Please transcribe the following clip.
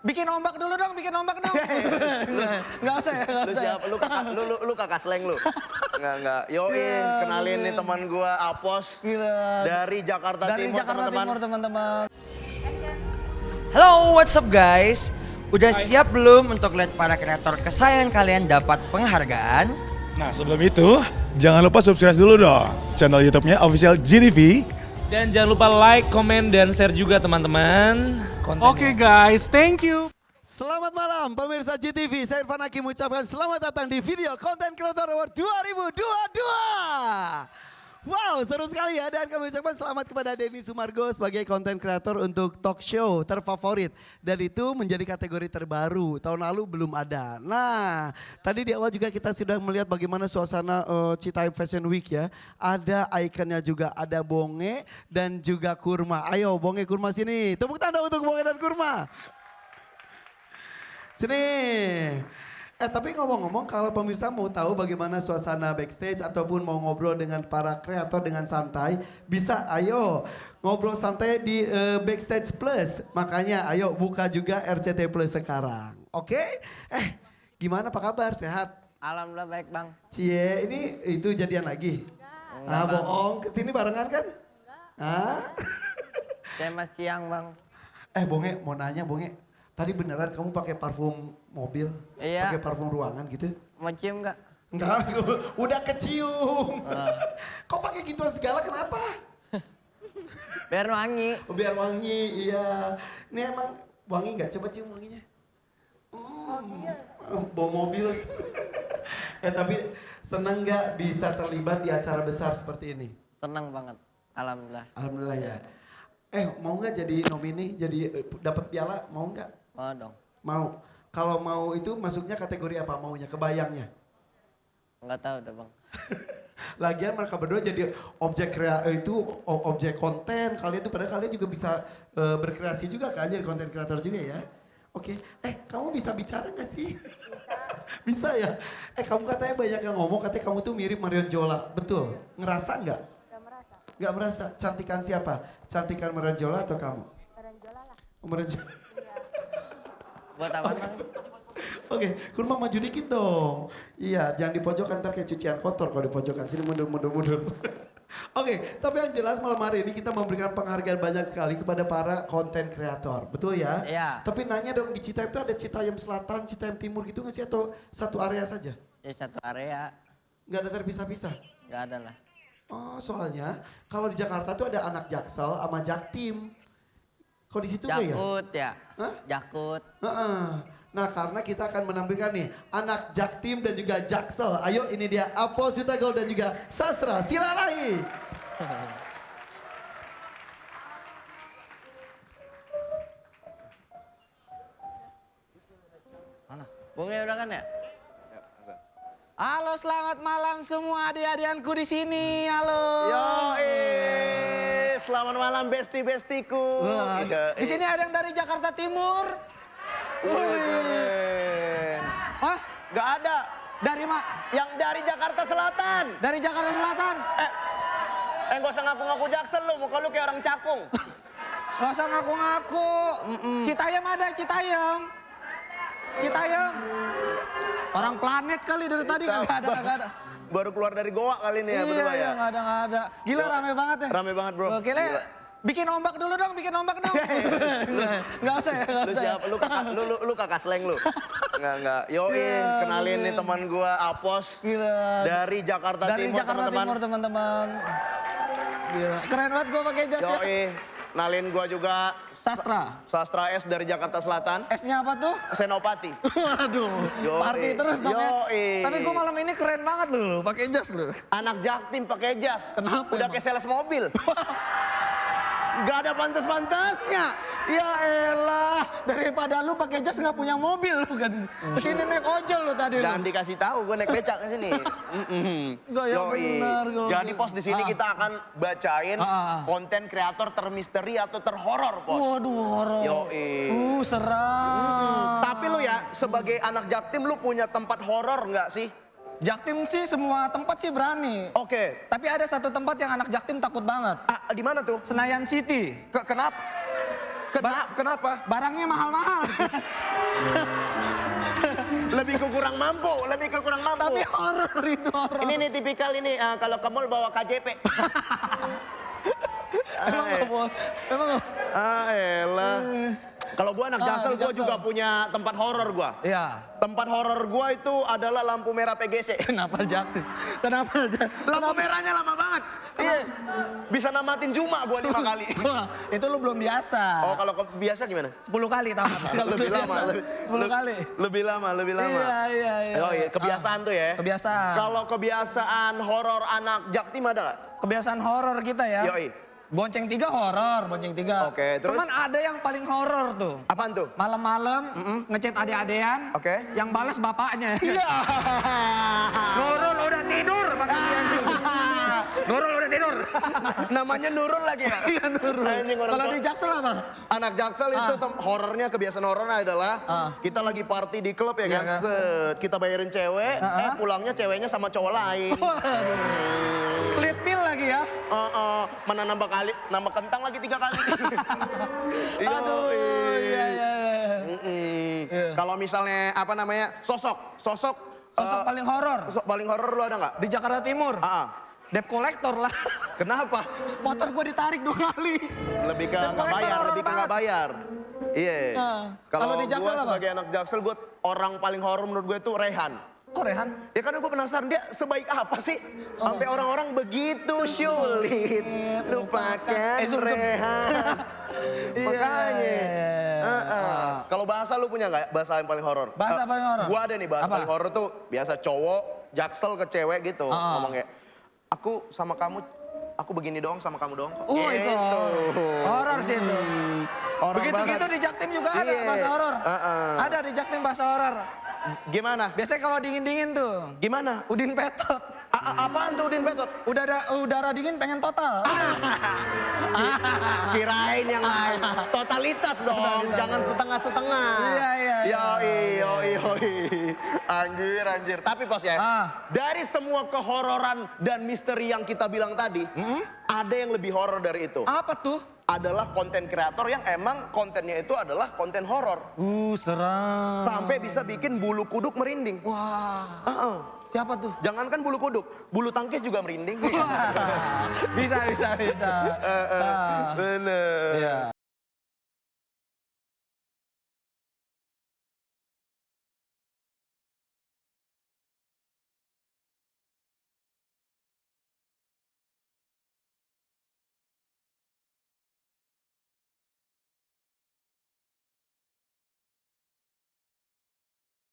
Bikin ombak dulu dong, bikin ombak dong. Nggak usah ya, nggak Lu usah. siapa? Lu kakak Sleng lu? Enggak. Yoi, Iya, kenalin nih teman gua Apos. Gila. Dari Jakarta Dari Timur, Jakarta Timur, teman-teman. Halo, what's up guys? Udah siap belum untuk lihat para kreator kesayangan kalian dapat penghargaan? Nah sebelum itu, jangan lupa subscribe dulu dong channel YouTube-nya Official GTV. Dan jangan lupa like, komen, dan share juga teman-teman. Oke guys, thank you. Selamat malam pemirsa GTV, saya Irfan Hakim mengucapkan selamat datang di video Content Creator Award 2022. Wow, seru sekali ya, dan kami ucapkan selamat kepada Denny Sumargo sebagai content creator untuk talk show terfavorit. Dan itu menjadi kategori terbaru, tahun lalu belum ada. Nah, tadi di awal juga kita sudah melihat bagaimana suasana Citaim Fashion Week ya. Ada ikonnya juga, ada Bonge dan juga Kurma. Ayo Bonge Kurma sini, tepuk tanda untuk Bonge dan Kurma. Sini. Tapi ngomong-ngomong, kalau pemirsa mau tahu bagaimana suasana backstage ataupun mau ngobrol dengan para kreator dengan santai, bisa ayo ngobrol santai di Backstage Plus. Makanya ayo buka juga RCT Plus sekarang. Oke? Gimana, apa kabar? Sehat? Alhamdulillah baik bang. Cie, ini itu jadian lagi? Enggak, Bang. Bohong, kesini barengan kan? Enggak. Saya masih siang bang. Bonge, mau nanya Bonge. Tadi beneran kamu pakai parfum mobil? Iya. Pakai parfum ruangan gitu? Mau cium nggak? Enggak, udah kecium. Kok pakai gituan segala, kenapa? Biar wangi. Biar wangi, iya. Ini emang wangi nggak? Coba cium wanginya. Bawa mobil. Tapi seneng nggak bisa terlibat di acara besar seperti ini? Senang banget. Alhamdulillah. Alhamdulillah ya. Mau nggak jadi nomini, jadi dapat piala, mau nggak? Mau dong. Mau. Kalau mau itu masuknya kategori apa maunya, kebayangnya? Nggak tahu dah bang. Lagian mereka berdua jadi objek konten. Kalian tuh padahal kalian juga bisa berkreasi juga kan, jadi konten kreator juga ya. Oke, kamu bisa bicara gak sih? Bisa ya? Kamu katanya banyak yang ngomong, katanya kamu tuh mirip Marion Jola, betul? Ngerasa nggak? Gak merasa. Nggak merasa. Cantikan siapa? Cantikan Marion Jola atau kamu? Marion Jola lah. Marion Jola. Buat apa bang? Oke, Kurma maju dikit dong. Iya, jangan di pojokan, ntar kayak cucian kotor kalau di pojokan. Sini mundur. Oke, tapi yang jelas malam hari ini kita memberikan penghargaan banyak sekali kepada para konten kreator. Betul ya? Iya. Tapi nanya dong, di Citaim itu ada Citayam Selatan, Citayam Timur gitu nggak sih? Atau satu area saja? Ya satu area. Nggak ada terpisah-pisah? Nggak ada lah. Oh, soalnya kalau di Jakarta tuh ada anak Jaksel sama Jaktim. Kok di situ nggak ya? Jakut ya. Hah? Jakut. Nah, karena kita akan menampilkan nih anak Jaktim dan juga Jaksel. Ayo, ini dia Apos Yutagol dan juga Sastra Silalahi. Mana? Bunga udah kan ya? Halo, selamat malam semua adik-adianku di sini. Halo. Selamat malam besti-bestiku. Di sini ada yang dari Jakarta Timur. Keren. Hah? Gak ada. Dari Yang dari Jakarta Selatan. Dari Jakarta Selatan. Gak usah ngaku-ngaku Jaksel lu, muka lu kayak orang Cakung. Gak usah ngaku-ngaku. Citayam ada, Citayam. Orang planet kali dari tadi gak ada. Baru keluar dari goa kali ini ya berdua ya. Iya, gak ada. Gila rame banget ya. Rame banget bro. Oke, bikin ombak dulu dong, bikin ombak dong. Nggak usah ya, nggak Lu usah. siapa? Lu kakak Sleng lu? Enggak. Yoi, Iya, kenalin nih teman gua Apos. Gila. Dari Jakarta Dari Timur Jakarta Timur, teman-teman. Gila. Keren banget gua pakai jas ya. Yoi, kenalin gua juga Sastra S dari Jakarta Selatan. S-nya apa tuh? Senopati. Waduh, Yoi. party terus dong ya. Yoi. Tapi gua malam ini keren banget lu, pakai jas lu. Anak Jaktim pakai jas. Kenapa Udah emang? kayak sales mobil. Gak ada pantas-pantasnya. Ya elah, daripada lu pakai jas nggak punya mobil lu kan. Kesini naik ojol lu tadi lu. Jangan dikasih tahu gue naik becak ke sini. Gaya benar, gokil. Jadi Pos di sini kita akan bacain Ah. konten kreator termisteri atau terhoror, Pos. Waduh, horor. Yoi. Seram. Tapi lu ya, sebagai anak Jaktim lu punya tempat horor nggak sih? Jaktim sih semua tempat sih berani. Oke. Tapi ada satu tempat yang anak Jaktim takut banget. Di mana tuh? Senayan City. Kenapa? Kenapa? Barangnya mahal-mahal. Lebih ke kurang mampu, lebih ke kurang mampu. Tapi horor itu horor. Ini nih tipikal ini, kalau ke mall bawa KJP. Emang nggak boleh. Emang nggak. Elah. Kalau gua anak Jaksel, di gua Jaksel. juga punya tempat horor gua. Iya. Tempat horor gua itu adalah lampu merah PGC. Kenapa Jaktim? Kenapa? Lampu merahnya lama banget. Iya. Bisa namatin Juma gua 5 kali. Wah, itu lu belum biasa. Oh, kalau biasa gimana? 10 kali tamat. Kalau Lebih belum lama, biasa, lebih- 10 kali. Lebih lama, lebih lama. Iya. Oh iya, kebiasaan tuh ya. Kebiasaan. Kalau kebiasaan horor anak Jaktim ada nggak? Kebiasaan horor kita ya. Yoi. Bonceng 3 horor, bonceng 3. Oke, terus? Cuman ada yang paling horor tuh. Apaan tuh? Malam-malam ngechat ade-adean. Oke. Yang balas bapaknya. Iya. Nurul udah tidur panggilnya. Nurul udah tidur. Namanya Nurul lagi ya? Iya Nurul. Anjing, orang Kalau tua. di Jaksel apa? Anak Jaksel itu horornya, kebiasaan horornya adalah kita lagi party di klub ya Iya, kan, kan? set, kita bayarin cewek, pulangnya ceweknya sama cowok lain. Split bill lagi ya. Mana nambah kentang lagi 3 kali. Aduh, iya. Kalau misalnya apa namanya, sosok Sosok paling horor paling horor lu ada nggak? di Jakarta Timur. Debt collector lah. Kenapa? Motor gua ditarik 2 kali. Lebih ke Dan nggak kolektor bayar, horor lebih ke nggak banget. bayar. Iya. Kalau di Jaksel gua apa? sebagai anak Jaksel, gue orang paling horor menurut gue itu Rehan. Kok Rehan? Ya karena gue penasaran dia sebaik apa sih? Sampai orang-orang begitu sulit lupakan zoom. Rehan. Iya, Makanya. iya. Kalau bahasa lu punya nggak bahasa yang paling horor? Bahasa paling horor? Gua ada nih bahasa Apa? paling horor tuh biasa cowok Jaksel ke cewek gitu ngomongnya. Aku sama kamu, aku begini doang sama kamu doang kok. Itu horor sih itu. Horor Begitu-gitu banget. di Jaktim juga ada Iya. bahasa horor. Ada di Jaktim bahasa horor. Gimana? Biasanya kalau dingin-dingin tuh, Gimana? udin petot. Apaan tuh Udin Betot? Udara dingin pengen total. Kirain yang lain. Totalitas dong, jangan setengah-setengah. Iya. Yoi. Anjir. Tapi Bos ya, dari semua kehororan dan misteri yang kita bilang tadi, ada yang lebih horor dari itu. Apa tuh? Adalah konten kreator yang emang kontennya itu adalah konten horor. Seram. Sampai bisa bikin bulu kuduk merinding. Wah. Siapa tuh? Jangankan bulu kuduk, bulu tangkis juga merinding. Bisa. Bener. Iya.